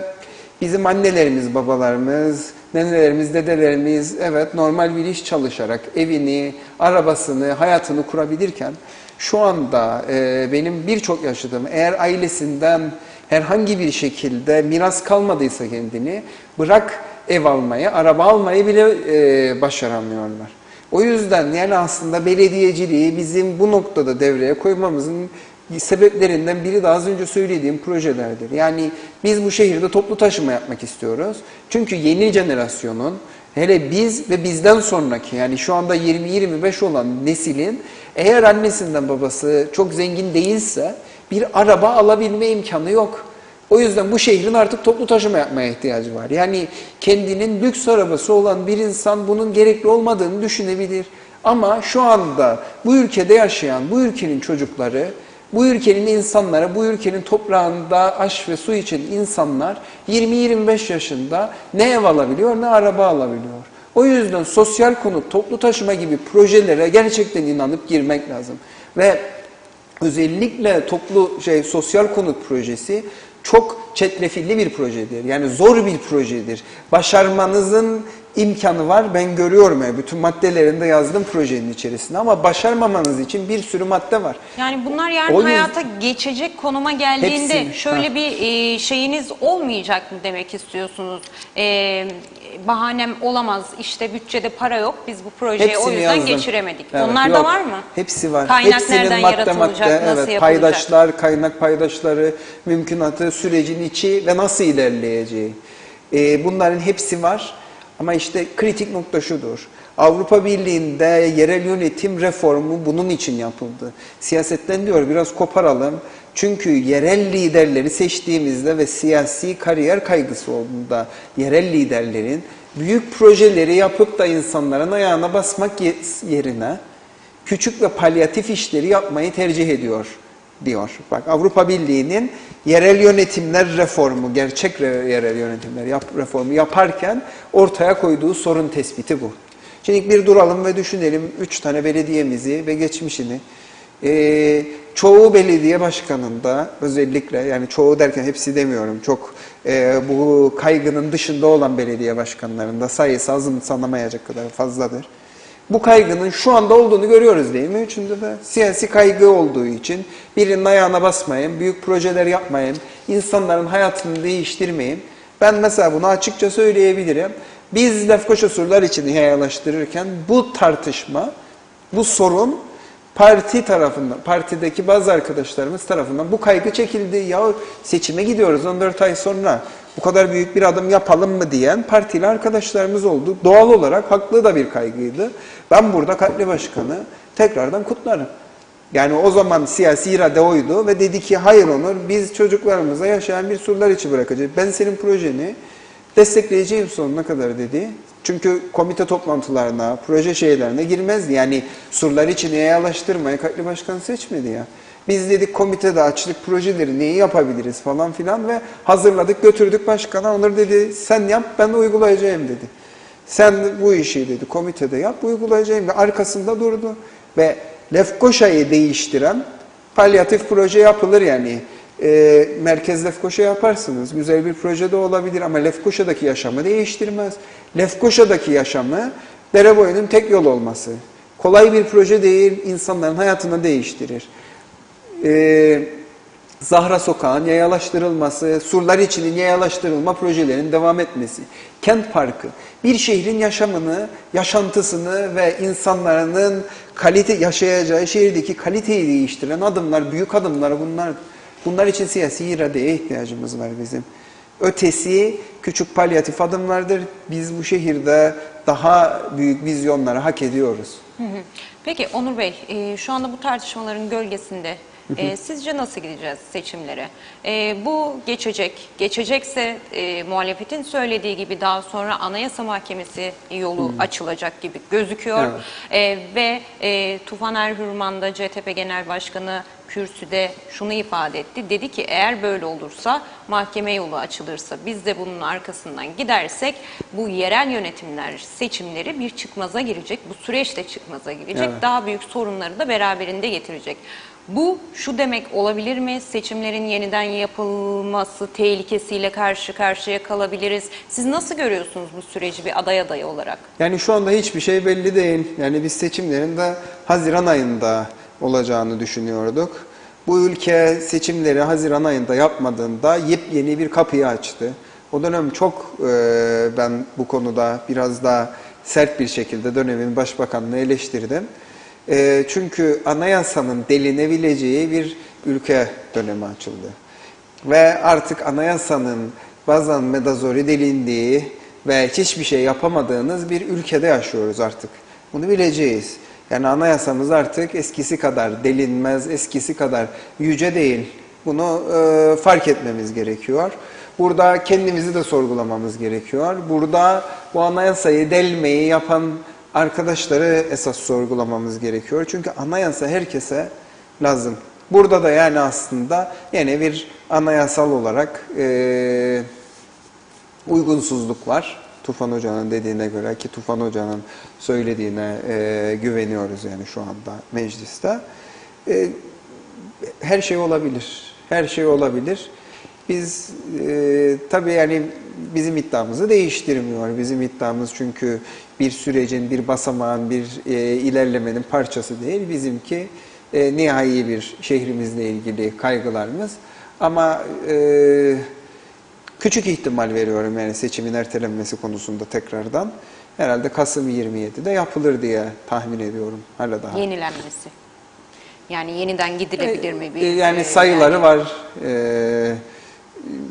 bizim annelerimiz, babalarımız, nenelerimiz, dedelerimiz evet normal bir iş çalışarak evini, arabasını, hayatını kurabilirken şu anda benim birçok yaşadığım, eğer ailesinden herhangi bir şekilde miras kalmadıysa kendini, bırak ev almayı, araba almayı bile başaramıyorlar. O yüzden yani aslında belediyeciliği bizim bu noktada devreye koymamızın sebeplerinden biri de az önce söylediğim projelerdir. Yani biz bu şehirde toplu taşıma yapmak istiyoruz. Çünkü yeni jenerasyonun, hele biz ve bizden sonraki, yani şu anda 20-25 olan neslin eğer annesinden babası çok zengin değilse bir araba alabilme imkanı yok. O yüzden bu şehrin artık toplu taşıma yapmaya ihtiyacı var. Yani kendinin lüks arabası olan bir insan bunun gerekli olmadığını düşünebilir. Ama şu anda bu ülkede yaşayan, bu ülkenin çocukları, bu ülkenin insanları, bu ülkenin toprağında aş ve su için insanlar 20-25 yaşında ne ev alabiliyor ne araba alabiliyor. O yüzden sosyal konut, toplu taşıma gibi projelere gerçekten inanıp girmek lazım. Ve özellikle sosyal konut projesi çok çetrefilli bir projedir. Yani zor bir projedir. Başarmanızın imkanı var. Ben görüyorum yani bütün maddelerinde yazdım projenin içerisinde ama başarmamanız için bir sürü madde var. Yani bunlar yarın hayata geçecek konuma geldiğinde şöyle bir şeyiniz olmayacak mı demek istiyorsunuz? Bahanem olamaz, işte bütçede para yok, biz bu projeyi o yüzden geçiremedik. Evet, onlar da var mı? Hepsi var. Kaynak Hepsinin nereden yaratılacak, nasıl yapılacak? Paydaşlar, kaynak paydaşları, mümkünatı, sürecin içi ve nasıl ilerleyeceği. Bunların hepsi var. Ama işte kritik nokta şudur. Avrupa Birliği'nde yerel yönetim reformu bunun için yapıldı. Siyasetten diyor biraz koparalım. Çünkü yerel liderleri seçtiğimizde ve siyasi kariyer kaygısı olduğunda yerel liderlerin büyük projeleri yapıp da insanların ayağına basmak yerine küçük ve palyatif işleri yapmayı tercih ediyor diyor. Bak, Avrupa Birliği'nin yerel yönetimler reformu, gerçek yerel yönetimler reformu yaparken ortaya koyduğu sorun tespiti bu. Şimdi bir duralım ve düşünelim 3 tane belediyemizi ve geçmişini. Çoğu belediye başkanında özellikle, yani çoğu derken hepsi demiyorum, çok bu kaygının dışında olan belediye başkanlarında sayısı azımsanamayacak kadar fazladır. Bu kaygının şu anda olduğunu görüyoruz değil mi? Üçünde de siyasi kaygı olduğu için birinin ayağına basmayın, büyük projeler yapmayın, insanların hayatını değiştirmeyin. Ben mesela bunu açıkça söyleyebilirim. Biz Lefkoşa surlar için yayalaştırırken bu tartışma, bu sorun parti tarafından, partideki bazı arkadaşlarımız tarafından bu kaygı çekildi. Ya seçime gidiyoruz 14 ay sonra, bu kadar büyük bir adım yapalım mı diyen partili arkadaşlarımız oldu. Doğal olarak haklı da bir kaygıydı. Ben burada Katli Başkanı tekrardan kutlarım. Yani o zaman siyasi irade oydu ve dedi ki hayır Onur, biz çocuklarımıza yaşayan bir surlar içi bırakacağız. Ben senin projeni destekleyeceğim sonuna kadar dedi. Çünkü komite toplantılarına, proje şeylerine girmezdi. Yani surlar için yayalaştırmaya Katli Başkan seçmedi ya. Biz dedik komitede açtık projeleri neyi yapabiliriz falan filan ve hazırladık götürdük başkana. Onur dedi sen yap ben uygulayacağım dedi. Sen bu işi dedi komitede yap uygulayacağım ve arkasında durdu. Ve Lefkoşa'yı değiştiren palyatif proje yapılır yani. Merkez Lefkoşa yaparsınız. Güzel bir proje de olabilir ama Lefkoşa'daki yaşamı değiştirmez. Lefkoşa'daki yaşamı Dereboyu'nun tek yol olması. Kolay bir proje değil, insanların hayatını değiştirir. Zahra Sokağı'nın yayalaştırılması, surlar içinin yayalaştırılma projelerinin devam etmesi. Kent Parkı, bir şehrin yaşamını, yaşantısını ve insanların yaşayacağı şehirdeki kaliteyi değiştiren adımlar, büyük adımlar bunlar. Bunlar için siyasi iradeye ihtiyacımız var bizim. Ötesi küçük palyatif adımlardır. Biz bu şehirde daha büyük vizyonları hak ediyoruz. Peki Onur Bey, şu anda bu tartışmaların gölgesinde sizce nasıl gideceğiz seçimlere? Bu geçecek. Geçecekse muhalefetin söylediği gibi daha sonra Anayasa Mahkemesi yolu açılacak gibi gözüküyor. Evet. Ve Tufan Erhürman da CTP Genel Başkanı kürsüde şunu ifade etti. Dedi ki eğer böyle olursa mahkeme yolu açılırsa biz de bunun arkasından gidersek bu yerel yönetimler seçimleri bir çıkmaza girecek. Bu süreç de çıkmaza girecek. Evet. Daha büyük sorunları da beraberinde getirecek. Bu şu demek olabilir mi? Seçimlerin yeniden yapılması tehlikesiyle karşı karşıya kalabiliriz. Siz nasıl görüyorsunuz bu süreci bir aday olarak? Yani şu anda hiçbir şey belli değil. Yani biz seçimlerin de Haziran ayında olacağını düşünüyorduk. Bu ülke seçimleri Haziran ayında yapmadığında yepyeni bir kapıyı açtı. O dönem çok ben bu konuda biraz daha sert bir şekilde dönemin başbakanını eleştirdim. Çünkü anayasanın delinebileceği bir ülke dönemi açıldı. Ve artık anayasanın bazen medazori delindiği ve hiçbir şey yapamadığınız bir ülkede yaşıyoruz artık. Bunu bileceğiz. Yani anayasamız artık eskisi kadar delinmez, eskisi kadar yüce değil. Bunu fark etmemiz gerekiyor. Burada kendimizi de sorgulamamız gerekiyor. Burada bu anayasayı delmeyi yapan arkadaşları esas sorgulamamız gerekiyor. Çünkü anayasa herkese lazım. Burada da yani aslında yine bir anayasal olarak uygunsuzluk var. Tufan Hoca'nın dediğine göre ki Tufan Hoca'nın söylediğine güveniyoruz yani şu anda mecliste. Her şey olabilir. Her şey olabilir. Biz tabii yani bizim iddiamızı değiştirmiyor. Bizim iddiamız çünkü bir sürecin, bir basamağın, bir ilerlemenin parçası değil. Bizimki nihai bir şehrimizle ilgili kaygılarımız. Ama küçük ihtimal veriyorum yani seçimin ertelenmesi konusunda tekrardan. Herhalde Kasım 27'de yapılır diye tahmin ediyorum. Hala daha. Yenilenmesi. Yani yeniden gidilebilir mi? Yani sayıları var.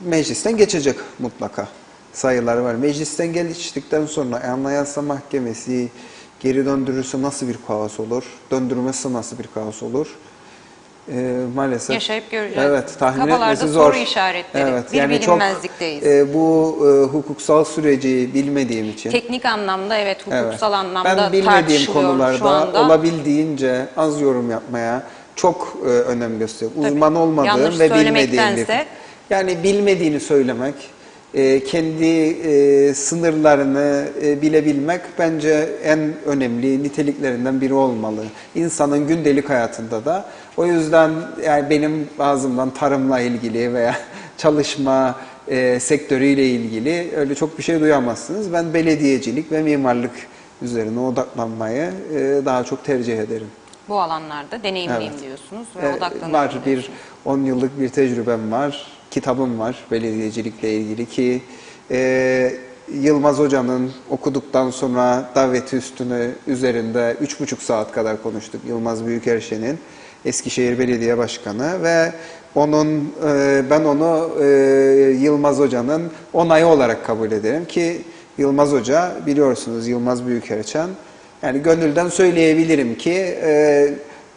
Meclisten geçecek mutlaka. Sayıları var. Meclisten geçtikten sonra Anayasa Mahkemesi geri döndürürse nasıl bir kaos olur? Döndürmezse nasıl bir kaos olur? Maalesef. Yaşayıp göreceğiz. Evet, tahmin Kafalarda etmesi zor. soru işaretleri. Evet, bir yani bilinmezlikteyiz. Bu hukuksal süreci bilmediğim için. Teknik anlamda hukuksal evet. anlamda Ben bilmediğim tartışılıyor konularda şu anda. olabildiğince az yorum yapmaya, çok önem gösteriyor. Tabii. Uzman olmadığın Yanlış ve bilmediğin söylemektense. yani bilmediğini söylemek, kendi sınırlarını bilebilmek bence en önemli niteliklerinden biri olmalı. İnsanın gündelik hayatında da. O yüzden yani benim ağzımdan tarımla ilgili veya çalışma sektörüyle ilgili öyle çok bir şey duyamazsınız. Ben belediyecilik ve mimarlık üzerine odaklanmayı daha çok tercih ederim. Bu alanlarda deneyimliyim diyorsunuz ve odaklanıyorum. Var, 10 yıllık bir tecrübem var, kitabım var belediyecilikle ilgili ki Yılmaz Hoca'nın okuduktan sonra daveti üstüne üzerinde 3,5 saat kadar konuştuk. Yılmaz Büyükerşen'in Eskişehir Belediye Başkanı ve ben onu Yılmaz Hoca'nın onayı olarak kabul ederim ki Yılmaz Hoca biliyorsunuz Yılmaz Büyükerşen yani gönülden söyleyebilirim ki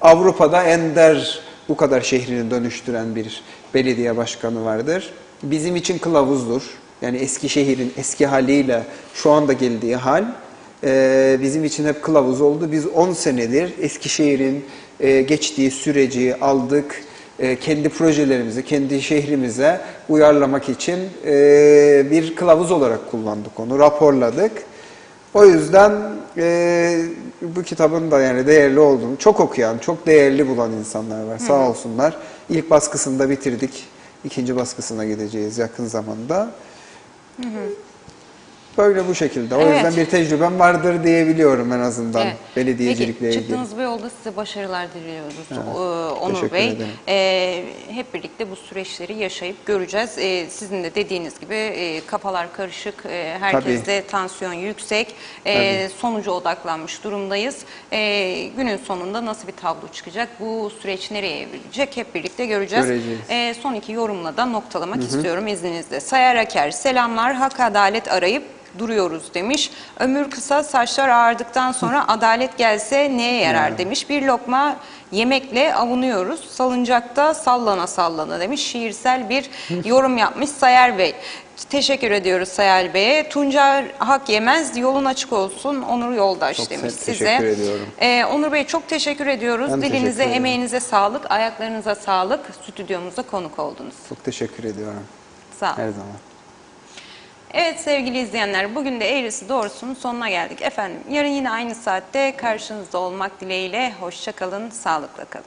Avrupa'da ender bu kadar şehrini dönüştüren bir belediye başkanı vardır. Bizim için kılavuzdur. Yani Eskişehir'in eski haliyle şu anda geldiği hal bizim için hep kılavuz oldu. Biz 10 senedir Eskişehir'in geçtiği süreci aldık. Kendi projelerimizi, kendi şehrimize uyarlamak için bir kılavuz olarak kullandık onu, raporladık. O yüzden bu kitabın da yani değerli olduğunu, çok okuyan, çok değerli bulan insanlar var. Sağ olsunlar. İlk baskısını da bitirdik. İkinci baskısına gideceğiz yakın zamanda. Böyle bu şekilde. O yüzden bir tecrübem vardır diyebiliyorum en azından belediyecilikle Peki, ilgili. çıktığınız bu yolda size başarılar diliyoruz Onur teşekkür Bey. ederim. Hep birlikte bu süreçleri yaşayıp göreceğiz. Sizin de dediğiniz gibi kafalar karışık, herkeste tansiyon yüksek, sonuca odaklanmış durumdayız. Günün sonunda nasıl bir tablo çıkacak, bu süreç nereye evrilecek hep birlikte göreceğiz. Son iki yorumla da noktalamak istiyorum izninizle. Sayar Aker, selamlar, hak adalet arayıp duruyoruz demiş. Ömür kısa, saçlar ağardıktan sonra adalet gelse neye yarar demiş. Bir lokma yemekle avunuyoruz. Salıncakta sallana sallana demiş. Şiirsel bir yorum yapmış Sayar Bey. Teşekkür ediyoruz Sayar Bey'e. Tuncer hak yemez, yolun açık olsun Onur Yoldaş Çok demiş size. teşekkür ediyorum. Onur Bey çok teşekkür ediyoruz. Ben Dilinize, teşekkür ederim. emeğinize sağlık, ayaklarınıza sağlık. Stüdyomuza konuk oldunuz. Çok teşekkür ediyorum. Sağ olun. Her zaman. Evet sevgili izleyenler, bugün de eğrisi doğrusunun sonuna geldik. Efendim yarın yine aynı saatte karşınızda olmak dileğiyle. Hoşça kalın, sağlıkla kalın.